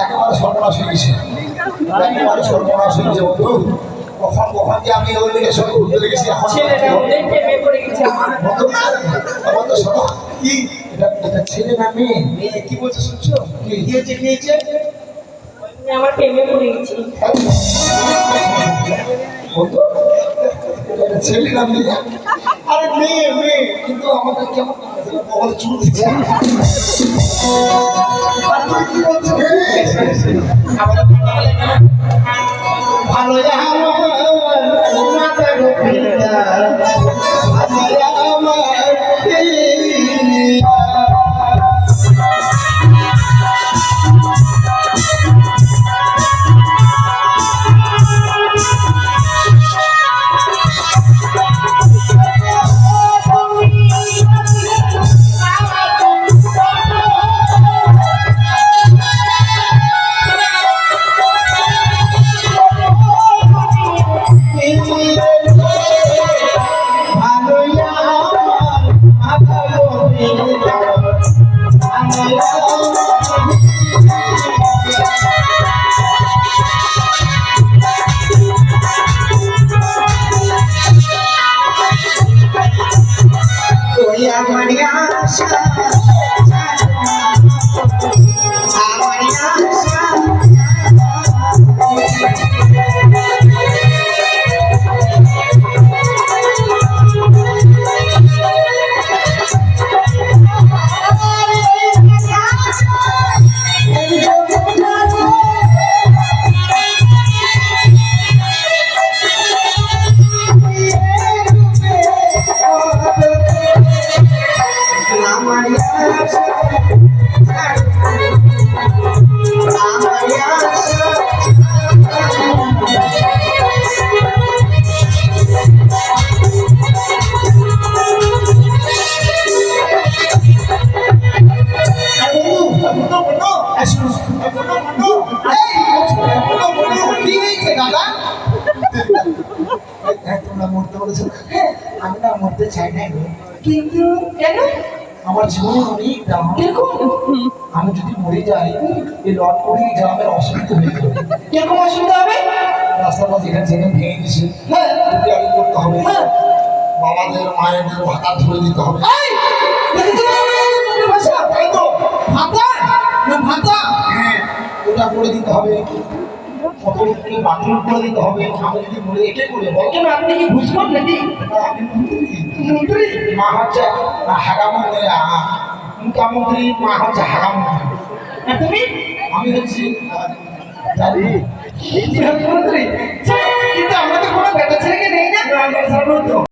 একেবারে সর্বনাশ হয়ে গেছে, একেবারে সর্বনাশ হয়ে গেছে বন্ধু। কখন কখন যে আমি ওই দিকে সব ঘুরতে লেগেছি এখন কি এটা ছেলে না মেয়ে? কি বলছে শুনছো? কি হয়েছে? কি হয়েছে? আমার প্রেমে পড়ে গেছি। ছেলে না মেয়ে? আরে মেয়ে মেয়ে, কিন্তু আমাদের কেমন চুল দিচ্ছে। ভালো আমি না মরতে চাই না, কিন্তু কেন? আমার জীবনে অনেক দাম। আমি যদি মরে যাই এই লট করে গ্রামের অসুবিধা হয়ে যাবে। কিরকম অসুবিধা হবে? রাস্তার পাশে যেখানে যেখানে ভেঙে দিছে আগে করতে হবে, বাবাদের মায়েদের ভাতা ধরে দিতে হবে। হ্যাঁ, ওটা করে দিতে হবে, কতকে বাতিল করে দিতে হবে। আমি যদি মরে এটাই করে বল। কেন আপনি কি বুঝবেন নাকি? আমি মন্ত্রী, মা হচ্ছে হাগামন্ত্রী, মুখ্যমন্ত্রী, মা হচ্ছে হাগামন্ত্রী। তুমি? আমি হচ্ছি মন্ত্রী। কিন্তু আমরা তো কোনো বেটা ছেলেকে নেই না।